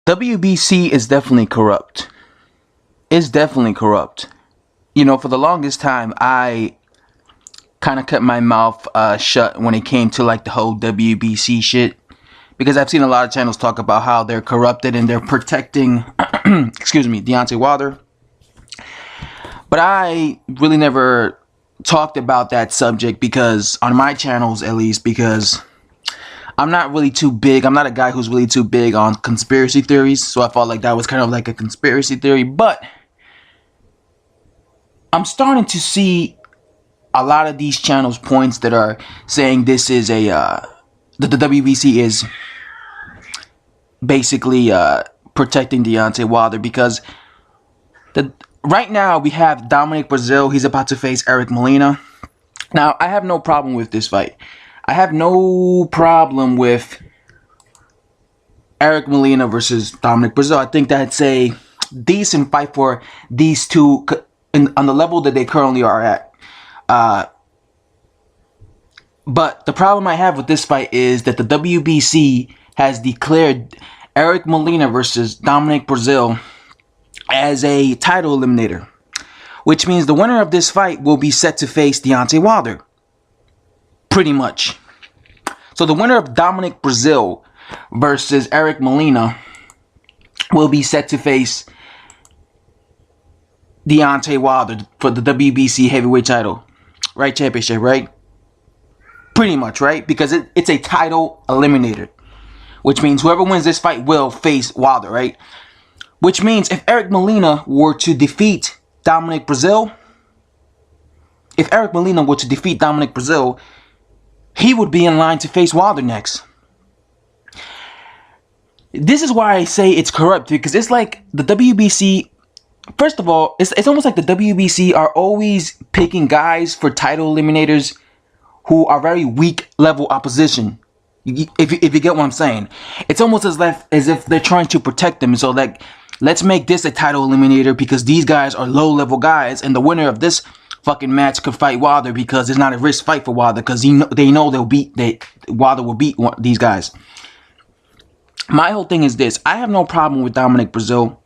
WBC is definitely corrupt. It's definitely corrupt. You know, for the longest time, I kind of kept my mouth shut when it came to like the whole WBC shit, because I've seen a lot of channels talk about how they're corrupted and they're protecting, excuse me, Deontay Wilder. But I really never talked about that subject, because on my channels at least, because I'm not really too big. I'm not a guy who's really too big on conspiracy theories. So I felt like that was kind of like a conspiracy theory. But I'm starting to see a lot of these channels points that are saying this is a that the WBC is basically protecting Deontay Wilder, because right now we have Dominic Breazeale. He's about to face Eric Molina. Now, I have no problem with this fight. I have no problem with Eric Molina versus Dominic Breazeale. I think that's a decent fight for these two on the level that they currently are at. But the problem I have with this fight is that the WBC has declared Eric Molina versus Dominic Breazeale as a title eliminator, which means the winner of this fight will be set to face Deontay Wilder. Pretty much. So the winner of Dominic Breazeale versus Eric Molina will be set to face Deontay Wilder for the WBC heavyweight title, right? Championship, right? Pretty much, right? Because it's a title eliminator, which means whoever wins this fight will face Wilder, right? Which means if Eric Molina were to defeat Dominic Breazeale, he would be in line to face Wilder next. This is why I say it's corrupt, because it's like the WBC, first of all, it's almost like the WBC are always picking guys for title eliminators who are very weak level opposition. If you get what I'm saying. It's almost as if they're trying to protect them. So like, let's make this a title eliminator because these guys are low level guys, and the winner of this fucking match could fight Wilder because it's not a risk fight for Wilder, because they know Wilder will beat these guys. My whole thing is this: I have no problem with Dominic Breazeale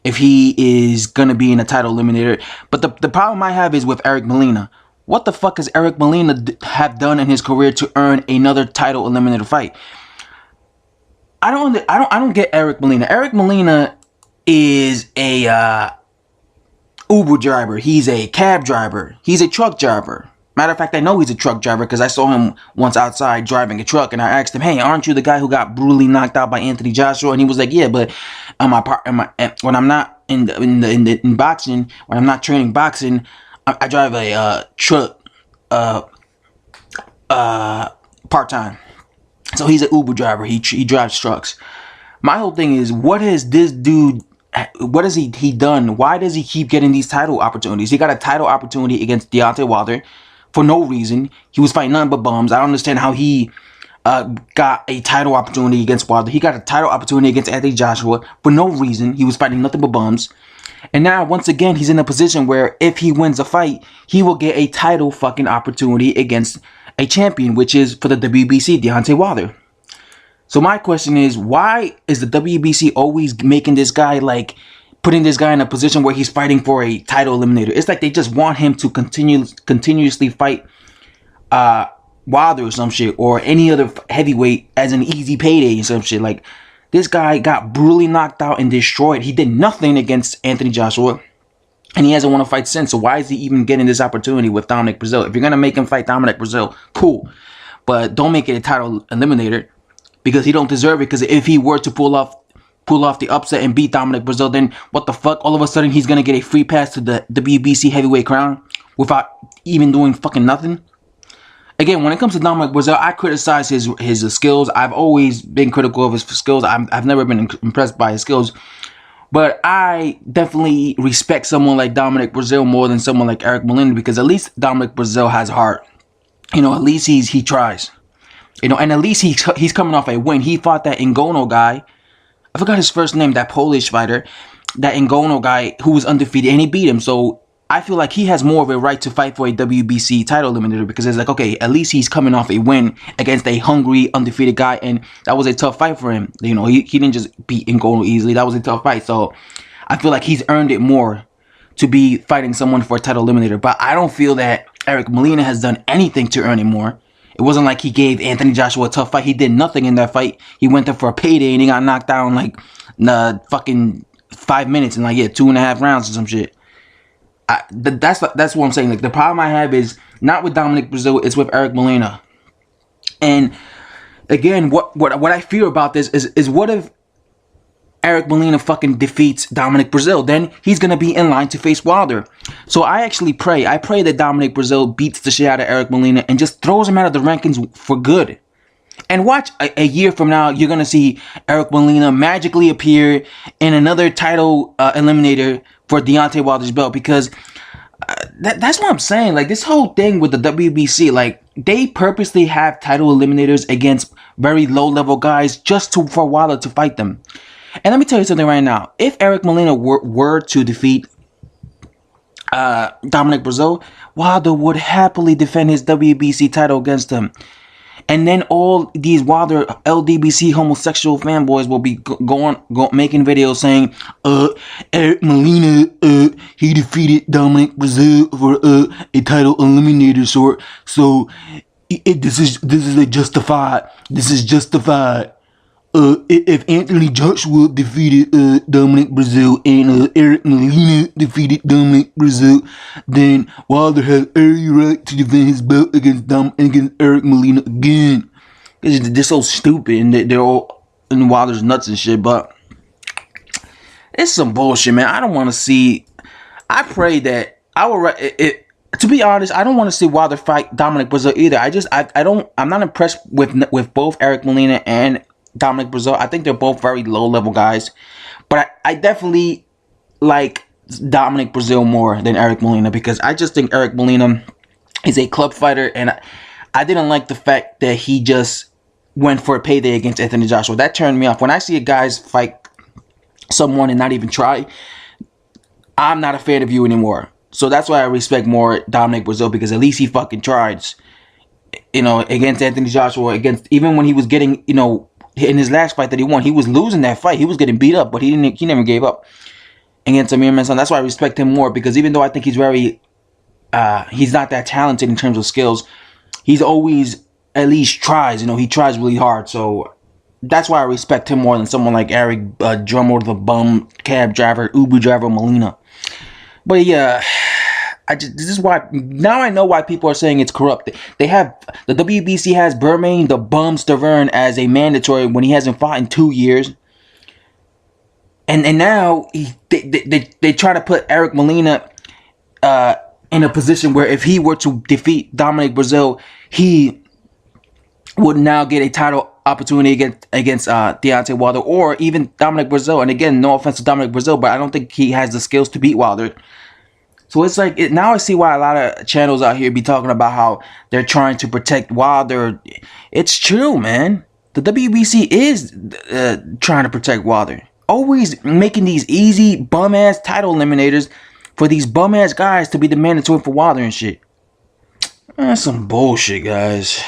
if he is gonna be in a title eliminator, but the problem I have is with Eric Molina. What the fuck has Eric Molina have done in his career to earn another title eliminator fight? I don't get Eric Molina. Eric Molina is a Uber driver. He's a cab driver. He's a truck driver. Matter of fact, I know he's a truck driver because I saw him once outside driving a truck, and I asked him, "Hey, aren't you the guy who got brutally knocked out by Anthony Joshua?" And he was like, "Yeah, but when I'm not in boxing, when I'm not training boxing, I drive a truck part-time." So he's an Uber driver. He drives trucks. My whole thing is, what has this dude? What has he done? Why does he keep getting these title opportunities? He got a title opportunity against Deontay Wilder for no reason. He was fighting nothing but bums. I don't understand how he got a title opportunity against Wilder. He got a title opportunity against Anthony Joshua for no reason. He was fighting nothing but bums. And now, once again, he's in a position where if he wins a fight, he will get a title fucking opportunity against a champion, which is for the WBC, Deontay Wilder. So my question is, why is the WBC always making this guy, like, putting this guy in a position where he's fighting for a title eliminator? It's like they just want him to continuously fight Wilder or some shit, or any other heavyweight as an easy payday or some shit. Like, this guy got brutally knocked out and destroyed. He did nothing against Anthony Joshua, and he hasn't won a fight since. So why is he even getting this opportunity with Dominic Breazeale? If you're going to make him fight Dominic Breazeale, cool. But don't make it a title eliminator, because he don't deserve it. Because if he were to pull off the upset and beat Dominic Breazeale, then what the fuck? All of a sudden, he's going to get a free pass to the WBC heavyweight crown without even doing fucking nothing? Again, when it comes to Dominic Breazeale, I criticize his skills. I've always been critical of his skills. I've never been impressed by his skills. But I definitely respect someone like Dominic Breazeale more than someone like Eric Molina, because at least Dominic Breazeale has heart. You know, at least he tries. You know, and at least he's coming off a win. He fought that Ngannou guy. I forgot his first name, that Polish fighter. That Ngannou guy who was undefeated, and he beat him. So I feel like he has more of a right to fight for a WBC title eliminator, because it's like, okay, at least he's coming off a win against a hungry, undefeated guy, and that was a tough fight for him. You know, he didn't just beat N'Golo easily. That was a tough fight. So I feel like he's earned it more to be fighting someone for a title eliminator. But I don't feel that Eric Molina has done anything to earn it more. It wasn't like he gave Anthony Joshua a tough fight. He did nothing in that fight. He went there for a payday and he got knocked down like fucking 5 minutes in like 2.5 rounds or some shit. That's what I'm saying. Like, the problem I have is not with Dominic Breazeale, it's with Eric Molina. And again, what I fear about this is what if Eric Molina fucking defeats Dominic Breazeale? Then he's gonna be in line to face Wilder. So I pray that Dominic Breazeale beats the shit out of Eric Molina and just throws him out of the rankings for good. And watch, a year from now, you're gonna see Eric Molina magically appear in another title eliminator for Deontay Wilder's belt, because that's what I'm saying. Like, this whole thing with the WBC, like, they purposely have title eliminators against very low-level guys just for Wilder to fight them. And let me tell you something right now. If Eric Molina were to defeat Dominic Breazeale, Wilder would happily defend his WBC title against him. And then all these Wilder LDBC homosexual fanboys will be making videos saying, Eric Molina, he defeated Dominic Breazeale for a title eliminator sort. So this is justified. If Anthony Joshua defeated Dominic Breazeale and Eric Molina defeated Dominic Breazeale, then Wilder has every right to defend his belt against Eric Molina again. They're so stupid, and they're all in Wilder's nuts and shit. But it's some bullshit, man. I don't want to see. I pray that I will. To be honest, I don't want to see Wilder fight Dominic Breazeale either. I'm not impressed with both Eric Molina and Dominic Breazeale. I think they're both very low-level guys. But I definitely like Dominic Breazeale more than Eric Molina, because I just think Eric Molina is a club fighter, and I didn't like the fact that he just went for a payday against Anthony Joshua. That turned me off. When I see a guys fight someone and not even try, I'm not a fan of you anymore. So that's why I respect more Dominic Breazeale, because at least he fucking tried. You know, against Anthony Joshua, even when he was getting, you know, in his last fight that he won, he was losing that fight. He was getting beat up, but he never gave up against Amir Manson. That's why I respect him more, because even though I think he's he's not that talented in terms of skills, he's always at least tries. You know, he tries really hard. So that's why I respect him more than someone like Eric Drummer, the bum cab driver, Uber driver Molina. But yeah, this is why now I know why people are saying it's corrupt. The WBC has Bermain the Bum Stavern as a mandatory when he hasn't fought in 2 years, and now they try to put Eric Molina in a position where if he were to defeat Dominic Breazeale, he would now get a title opportunity against Deontay Wilder, or even Dominic Breazeale. And again, no offense to Dominic Breazeale, but I don't think he has the skills to beat Wilder. So it's like, now I see why a lot of channels out here be talking about how they're trying to protect Wilder. It's true, man. The WBC is trying to protect Wilder. Always making these easy bum-ass title eliminators for these bum-ass guys to be the mandatory for Wilder and shit. That's some bullshit, guys.